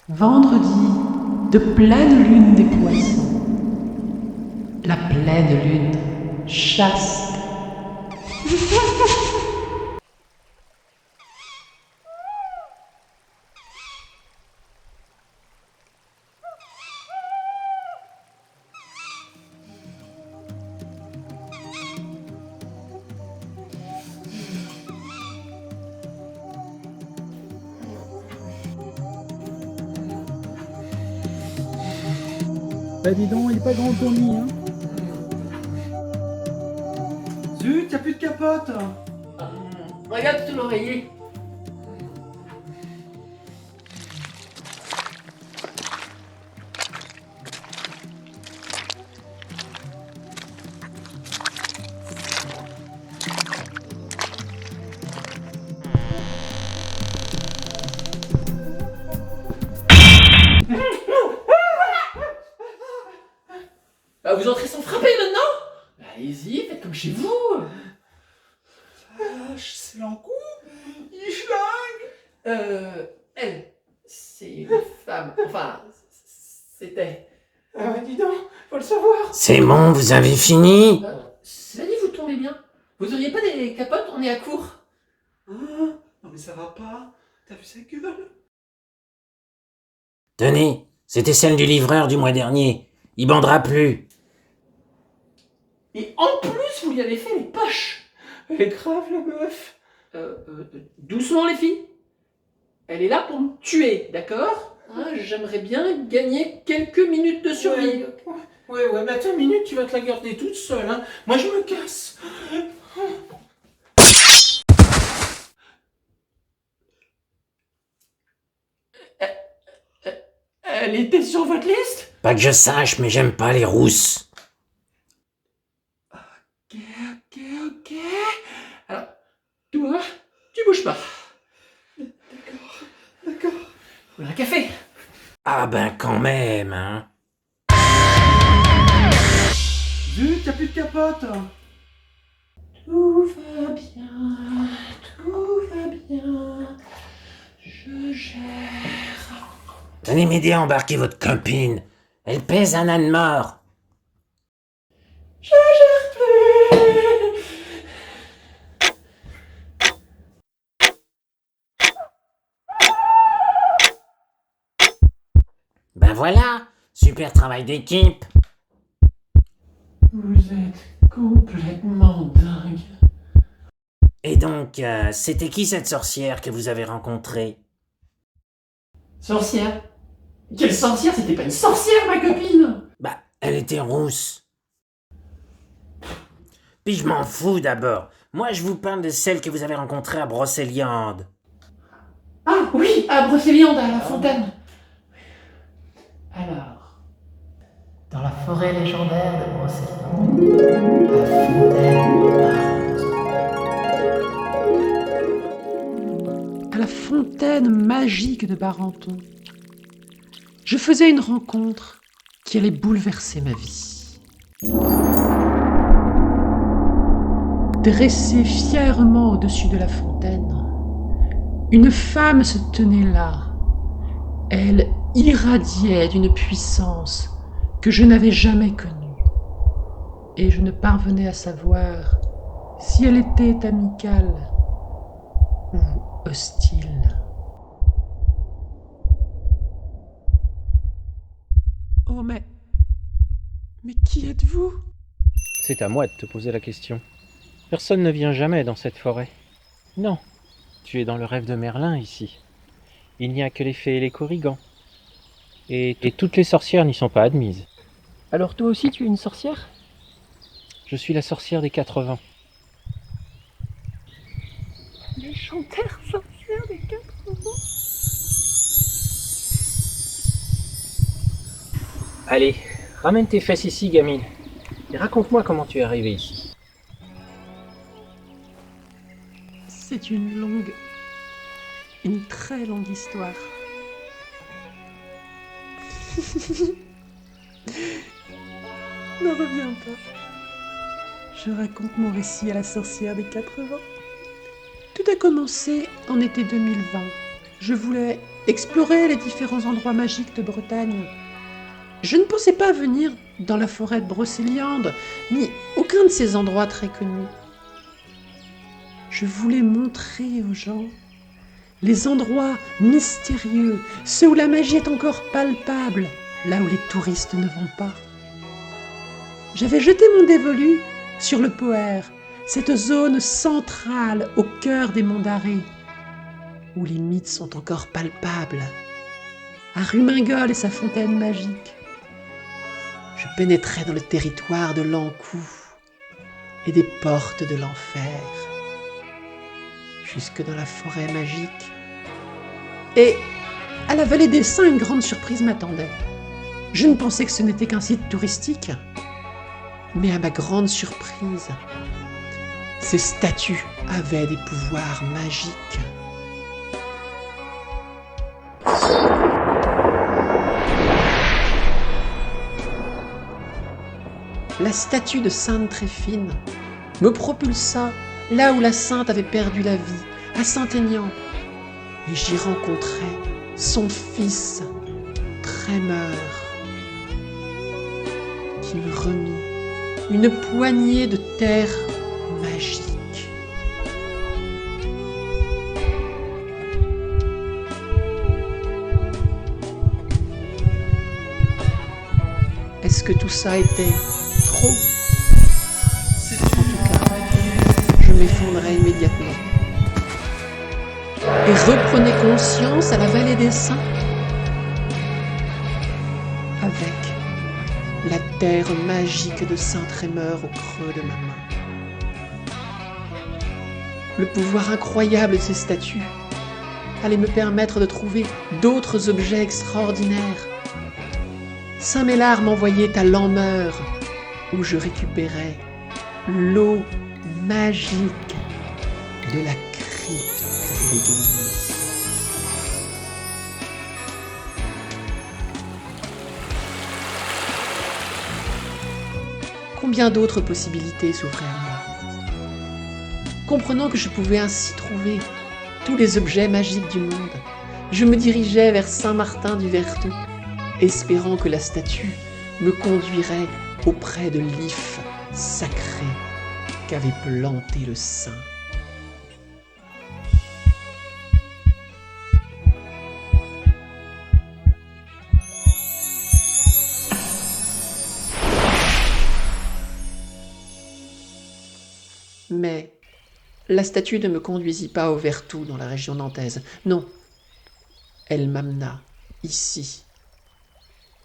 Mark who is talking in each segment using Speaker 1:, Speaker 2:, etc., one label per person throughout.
Speaker 1: Vendredi de pleine lune des poissons. La pleine lune chaste.
Speaker 2: Bah dis donc, il est pas grand ton lit, hein.
Speaker 3: Zut, y'a plus de capote.
Speaker 4: Regarde sous l'oreiller. Bah, vous entrez sans frapper maintenant. Bah, allez-y, faites comme chez vous.
Speaker 3: C'est l'encou. Il schlingue.
Speaker 4: Elle, c'est une femme. Enfin, c'était.
Speaker 3: Ah ouais, dis donc, faut le savoir.
Speaker 5: C'est bon, vous avez fini?
Speaker 4: Cela dit, vous tombez bien. Vous auriez pas des capotes? On est à court.
Speaker 3: Ah, non mais ça va pas. T'as vu sa gueule?
Speaker 5: Tenez, c'était celle du livreur du mois dernier. Il bandera plus.
Speaker 4: Et en plus, vous lui avez fait les poches.
Speaker 3: Elle est grave la meuf.
Speaker 4: Doucement, les filles. Elle est là pour me tuer, d'accord? Hein, j'aimerais bien gagner quelques minutes de survie.
Speaker 3: Ouais, mais attends une minute, tu vas te la garder toute seule, hein. Moi je me casse.
Speaker 4: Elle était sur votre liste?
Speaker 5: Pas que je sache, mais j'aime pas les rousses.
Speaker 4: Ok. Alors, toi, tu bouges pas.
Speaker 3: D'accord.
Speaker 4: Vous voulez un café?
Speaker 5: Ah ben quand même, hein.
Speaker 3: Zut, y'a plus de capote.
Speaker 4: Tout va bien, je gère.
Speaker 5: Venez m'aider à embarquer votre copine. Elle pèse un âne mort.
Speaker 4: Je gère plus.
Speaker 5: Ben voilà, super travail d'équipe.
Speaker 4: Vous êtes complètement dingue.
Speaker 5: Et donc, c'était qui cette sorcière que vous avez rencontrée?
Speaker 4: Sorcière? Quelle sorcière? C'était pas une sorcière, ma copine!
Speaker 5: Bah, elle était rousse. Puis je m'en fous d'abord. Moi, je vous parle de celle que vous avez rencontrée à Brocéliande.
Speaker 4: Ah oui, à Brocéliande, à la fontaine. Alors,
Speaker 1: Dans la forêt légendaire de Brocéliande, la fontaine Barenton. À la fontaine magique de Barenton, je faisais une rencontre qui allait bouleverser ma vie. Dressée fièrement au-dessus de la fontaine, une femme se tenait là. Elle irradiait d'une puissance que je n'avais jamais connue, et je ne parvenais à savoir si elle était amicale ou hostile. Oh mais qui êtes-vous?
Speaker 6: C'est à moi de te poser la question. Personne ne vient jamais dans cette forêt. Non, tu es dans le rêve de Merlin ici. Il n'y a que les fées et les corrigans. Et toutes les sorcières n'y sont pas admises.
Speaker 2: Alors toi aussi, tu es une sorcière?
Speaker 6: Je suis la sorcière des 80.
Speaker 2: Légendaire sorcière des 80.
Speaker 6: Allez, ramène tes fesses ici, gamine. Et raconte-moi comment tu es arrivée ici.
Speaker 1: C'est une très longue histoire. Ne reviens pas. Je raconte mon récit à la sorcière des 80. Tout a commencé en été 2020. Je voulais explorer les différents endroits magiques de Bretagne. Je ne pensais pas venir dans la forêt de Brocéliande, ni aucun de ces endroits très connus. Je voulais montrer aux gens les endroits mystérieux, ceux où la magie est encore palpable, là où les touristes ne vont pas. J'avais jeté mon dévolu sur le Poher, cette zone centrale au cœur des monts d'Arrée, où les mythes sont encore palpables, à Rumingol et sa fontaine magique. Je pénétrais dans le territoire de l'Ankou et des portes de l'enfer, jusque dans la forêt magique. Et à la vallée des Saints, une grande surprise m'attendait. Je ne pensais que ce n'était qu'un site touristique, mais à ma grande surprise, ces statues avaient des pouvoirs magiques. La statue de Sainte Tréfine me propulsa là où la sainte avait perdu la vie, à Saint-Aignan, et j'y rencontrai son fils, Trémeur, qui me remit une poignée de terre magique. Est-ce que tout ça était trop? En tout cas, je m'effondrais immédiatement et reprenais conscience à la vallée des Saints avec la terre magique de Saint-Trémeur au creux de ma main. Le pouvoir incroyable de ces statues allait me permettre de trouver d'autres objets extraordinaires. Saint-Mélard m'envoyait à Lanmeur, où je récupérais l'eau magique de la crypte de l'église. Combien d'autres possibilités s'offraient à moi? Comprenant que je pouvais ainsi trouver tous les objets magiques du monde, je me dirigeais vers Saint-Martin du Vertou, espérant que la statue me conduirait auprès de l'if sacré qu'avait planté le saint. Mais la statue ne me conduisit pas au Vertou dans la région nantaise. Non, elle m'amena ici,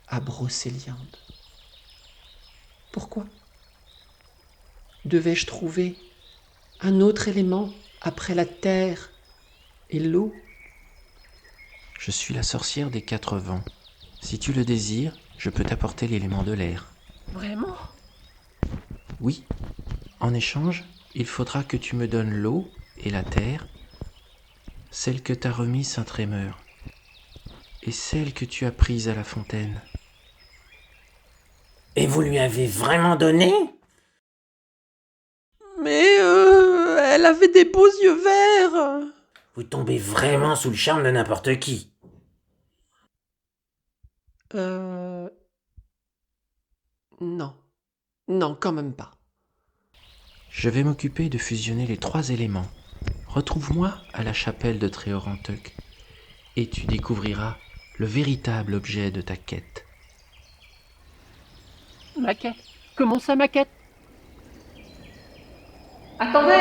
Speaker 1: à Brocéliande. Pourquoi? Devais-je trouver un autre élément après la terre et l'eau?
Speaker 6: Je suis la sorcière des 4 vents. Si tu le désires, je peux t'apporter l'élément de l'air.
Speaker 4: Vraiment?
Speaker 6: Oui. En échange, il faudra que tu me donnes l'eau et la terre, celle que t'a remise Saint-Trémeur, et celle que tu as prise à la fontaine.
Speaker 5: Et vous lui avez vraiment donné?
Speaker 1: Mais elle avait des beaux yeux verts.
Speaker 5: Vous tombez vraiment sous le charme de n'importe qui.
Speaker 1: Non. Non, quand même pas.
Speaker 6: Je vais m'occuper de fusionner les 3 éléments. Retrouve-moi à la chapelle de Tréoranteuc, et tu découvriras le véritable objet de ta quête.
Speaker 4: Ma quête? Comment ça, ma quête? Attendez!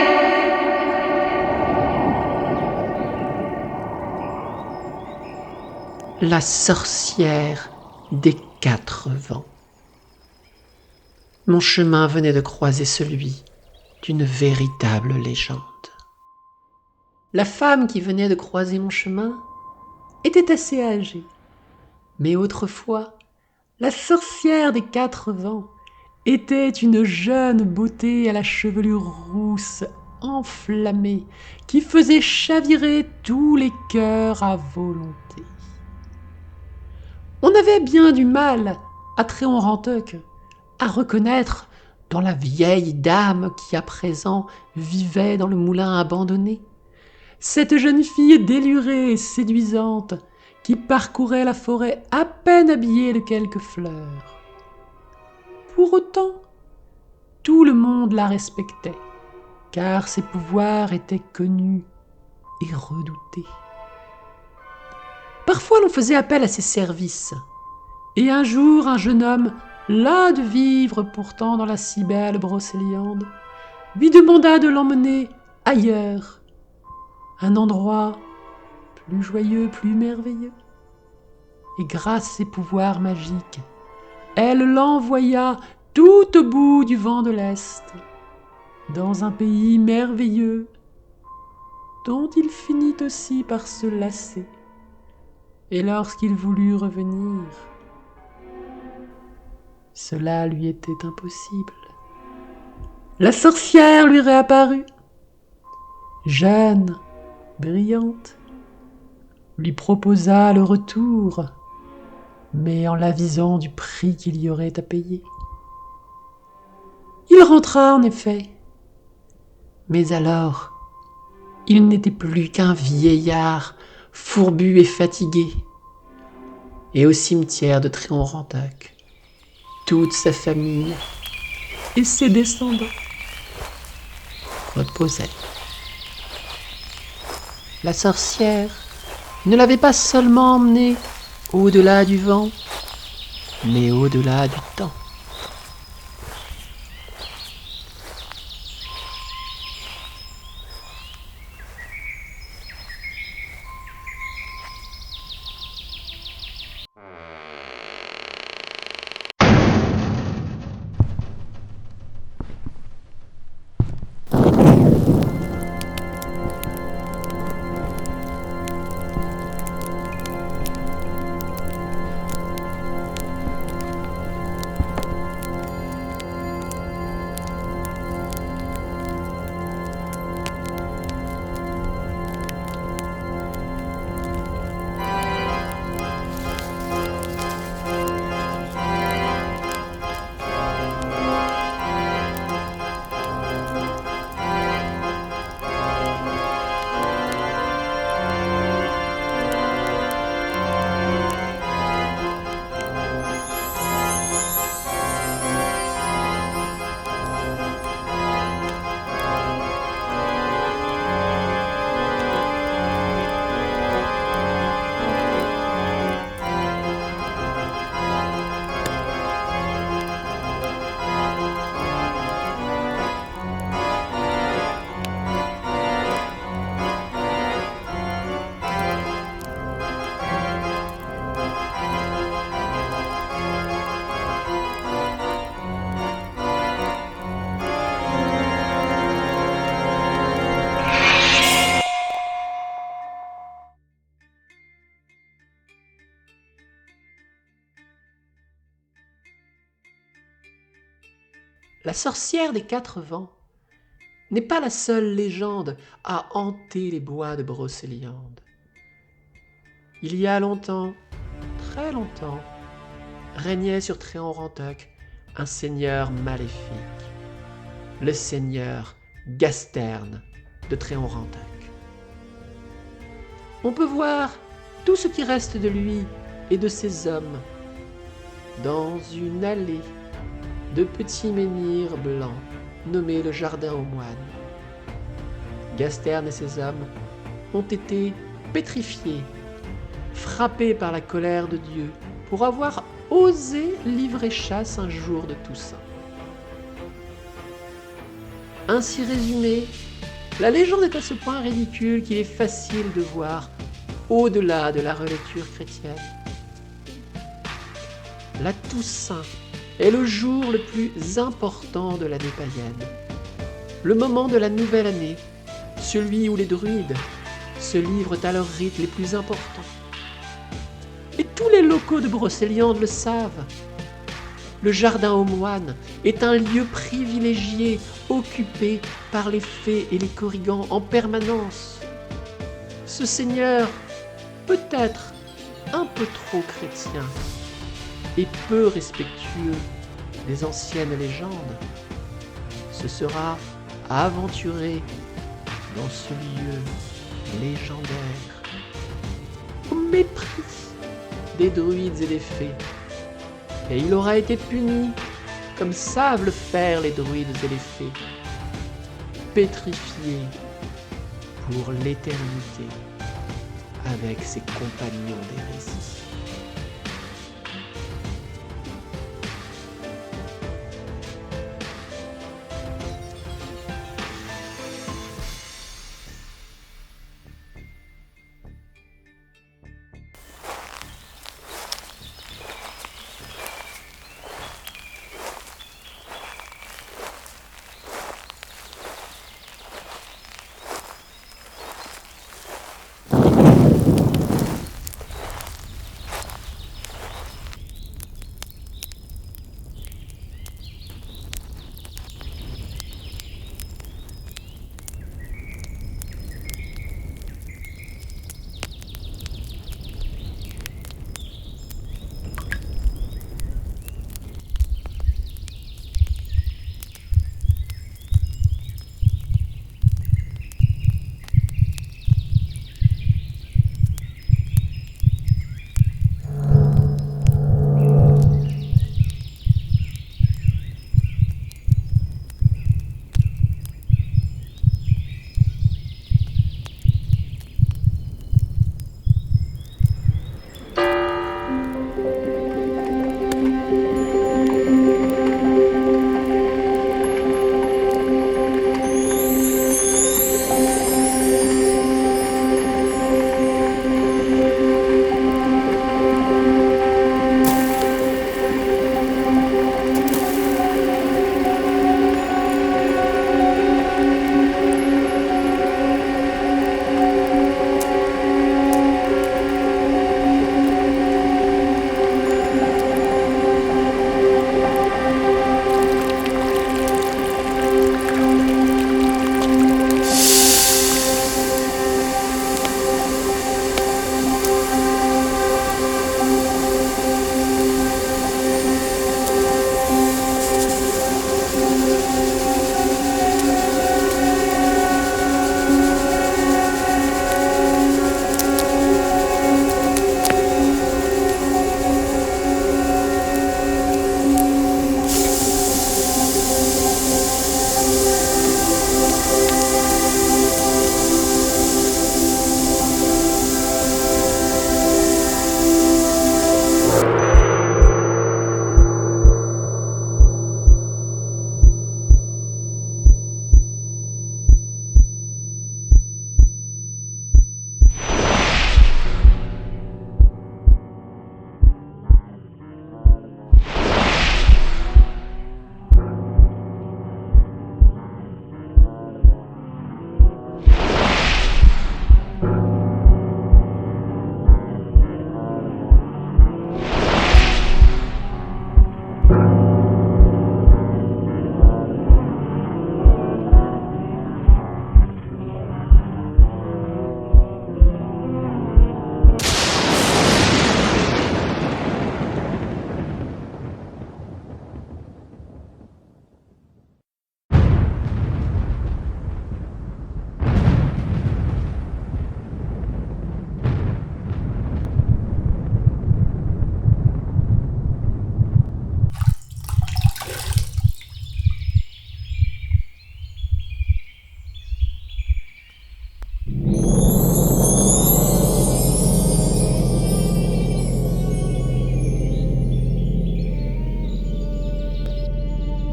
Speaker 1: La sorcière des 4 vents. Mon chemin venait de croiser celui d'une véritable légende. La femme qui venait de croiser mon chemin était assez âgée, mais autrefois, la sorcière des 4 vents était une jeune beauté à la chevelure rousse enflammée qui faisait chavirer tous les cœurs à volonté. On avait bien du mal à Tréoranteuc à reconnaître dans la vieille dame qui à présent vivait dans le moulin abandonné cette jeune fille délurée et séduisante qui parcourait la forêt à peine habillée de quelques fleurs. Pour autant, tout le monde la respectait, car ses pouvoirs étaient connus et redoutés. Parfois l'on faisait appel à ses services, et un jour un jeune homme, las de vivre pourtant dans la si belle Brocéliande, lui demanda de l'emmener ailleurs, un endroit plus joyeux, plus merveilleux. Et grâce à ses pouvoirs magiques, elle l'envoya tout au bout du vent de l'Est, dans un pays merveilleux, dont il finit aussi par se lasser. Et lorsqu'il voulut revenir, cela lui était impossible. La sorcière lui réapparut, jeune, brillante, lui proposa le retour, mais en l'avisant du prix qu'il y aurait à payer. Il rentra en effet, mais alors il n'était plus qu'un vieillard fourbu et fatigué, et au cimetière de Tréon-Rantac, toute sa famille et ses descendants reposaient. La sorcière ne l'avait pas seulement emmené au-delà du vent, mais au-delà du temps. La sorcière des 4 vents n'est pas la seule légende à hanter les bois de Brocéliande. Il y a longtemps, très longtemps, régnait sur Tréon-Rantac un seigneur maléfique, le seigneur Gasterne de Tréon-Rantac. On peut voir tout ce qui reste de lui et de ses hommes dans une allée de petits menhirs blancs nommés le Jardin aux moines. Gasterne et ses hommes ont été pétrifiés, frappés par la colère de Dieu pour avoir osé livrer chasse un jour de Toussaint. Ainsi résumée, la légende est à ce point ridicule qu'il est facile de voir au-delà de la relecture chrétienne. La Toussaint est le jour le plus important de l'année païenne, le moment de la nouvelle année, celui où les druides se livrent à leurs rites les plus importants. Et tous les locaux de Brocéliande le savent. Le Jardin aux moines est un lieu privilégié, occupé par les fées et les corrigans en permanence. Ce seigneur, peut-être un peu trop chrétien et peu respectueux des anciennes légendes, se sera aventuré dans ce lieu
Speaker 4: légendaire, au mépris des druides et des fées. Et il aura été puni, comme savent le faire les druides et les fées, pétrifié pour l'éternité avec ses compagnons d'hérésie.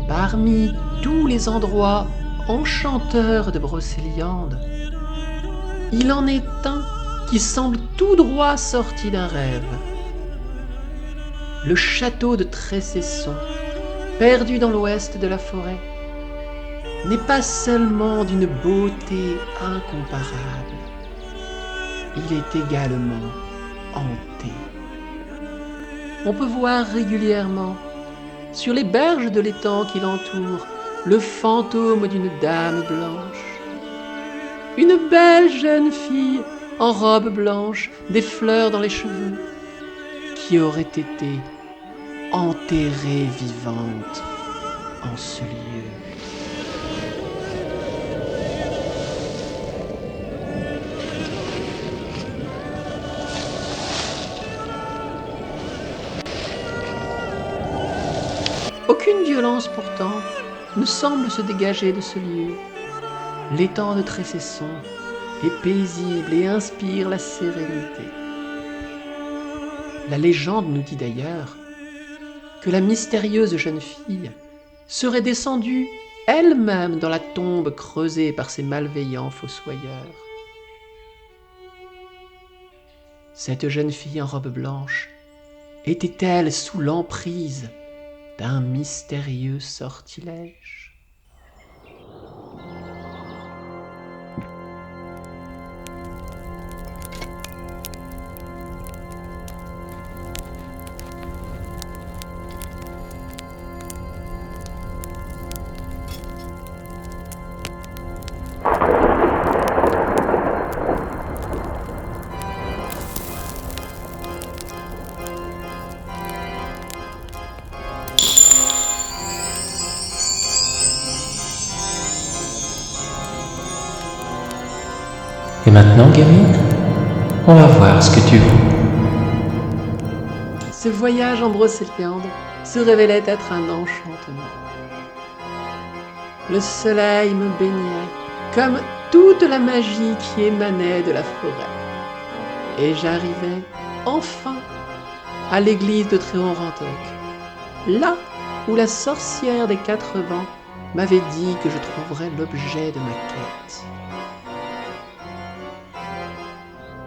Speaker 4: Parmi tous les endroits enchanteurs de Brocéliande, il en est un qui semble tout droit sorti d'un rêve. Le château de Trécesson, perdu dans l'ouest de la forêt, n'est pas seulement d'une beauté incomparable, il est également hanté. On peut voir régulièrement, sur les berges de l'étang qui l'entoure, le fantôme d'une dame blanche. Une belle jeune fille en robe blanche, des fleurs dans les cheveux, qui aurait été enterrée vivante en ce lieu. Aucune violence pourtant ne semble se dégager de ce lieu. L'étang de Trécesson est paisible et inspire la sérénité. La légende nous dit d'ailleurs que la mystérieuse jeune fille serait descendue elle-même dans la tombe creusée par ces malveillants fossoyeurs. Cette jeune fille en robe blanche était-elle sous l'emprise d'un mystérieux sortilège ?
Speaker 6: Et maintenant, gamine, on va voir ce que tu vaux.
Speaker 4: Ce voyage en Brocéliande se révélait être un enchantement. Le soleil me baignait comme toute la magie qui émanait de la forêt. Et j'arrivais enfin à l'église de Tréhon-Rantoc, là où la sorcière des 4 vents m'avait dit que je trouverais l'objet de ma quête.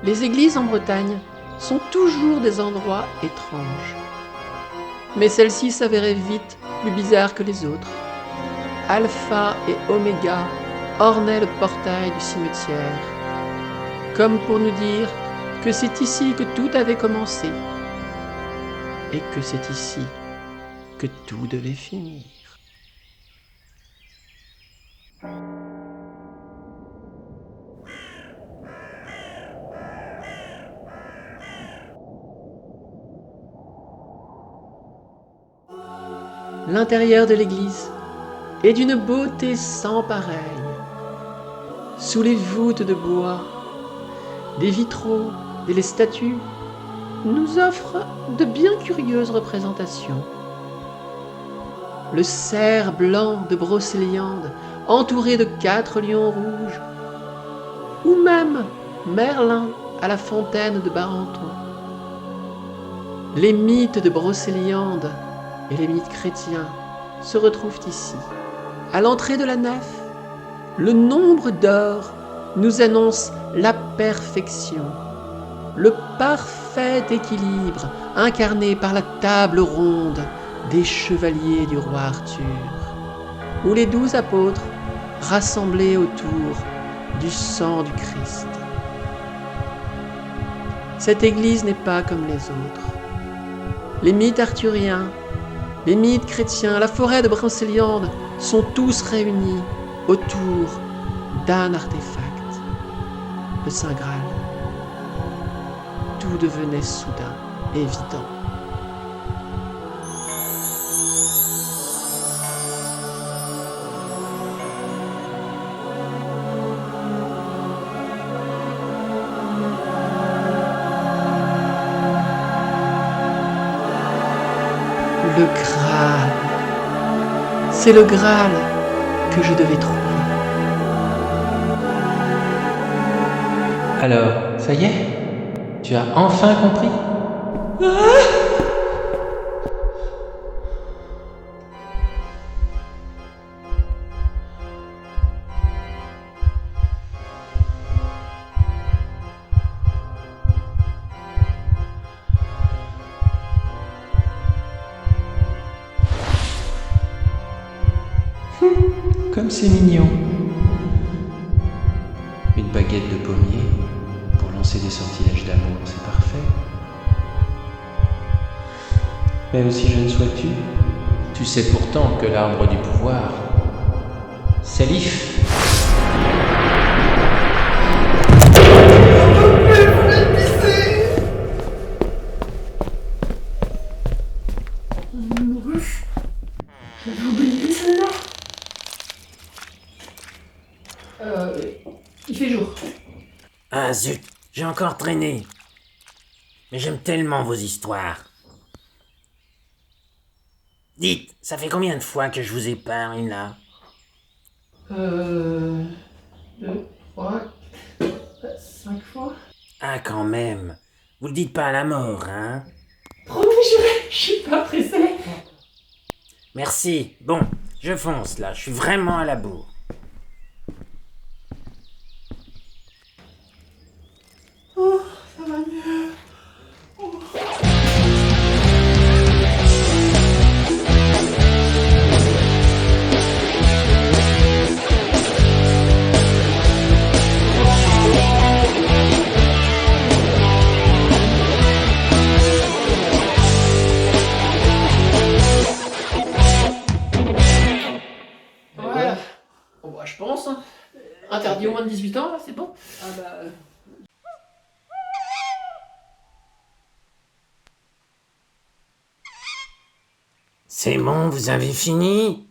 Speaker 4: Les églises en Bretagne sont toujours des endroits étranges. Mais celle-ci s'avérait vite plus bizarre que les autres. Alpha et Oméga ornaient le portail du cimetière, comme pour nous dire que c'est ici que tout avait commencé et que c'est ici que tout devait finir. L'intérieur de l'église est d'une beauté sans pareille. Sous les voûtes de bois, des vitraux et les statues nous offrent de bien curieuses représentations. Le cerf blanc de Brocéliande, entouré de 4 lions rouges, ou même Merlin à la fontaine de Barenton. Les mythes de Brocéliande et les mythes chrétiens se retrouvent ici. À l'entrée de la nef, le nombre d'or nous annonce la perfection, le parfait équilibre incarné par la table ronde des chevaliers du roi Arthur, ou les 12 apôtres rassemblés autour du sang du Christ. Cette église n'est pas comme les autres. Les mythes arthuriens, les mythes chrétiens, la forêt de Brocéliande sont tous réunis autour d'un artefact, le Saint Graal. Tout devenait soudain évident. Le Graal. C'est le Graal que je devais trouver.
Speaker 6: Alors, ça y est? Tu as enfin compris? Comme c'est mignon. Une baguette de pommier pour lancer des sortilèges d'amour, c'est parfait. Mais aussi jeune sois-tu, tu sais pourtant que l'arbre du pouvoir, c'est l'if.
Speaker 3: J'avais oublié celle-là. Il fait jour.
Speaker 5: Ah zut, j'ai encore traîné. Mais j'aime tellement vos histoires. Dites, ça fait combien de fois que je vous épargne, là?
Speaker 4: 2, 3, 5 fois.
Speaker 5: Ah, quand même. Vous le dites pas à la mort, hein?
Speaker 3: Promis, je suis pas pressé.
Speaker 5: Merci. Bon, je fonce, là. Je suis vraiment à la bourre.
Speaker 3: Ça va mieux.
Speaker 4: Voilà. Bon, bah, je pense. Hein. Interdit au moins de 18 ans, là, c'est bon. Ah bah.
Speaker 5: C'est bon, vous avez fini?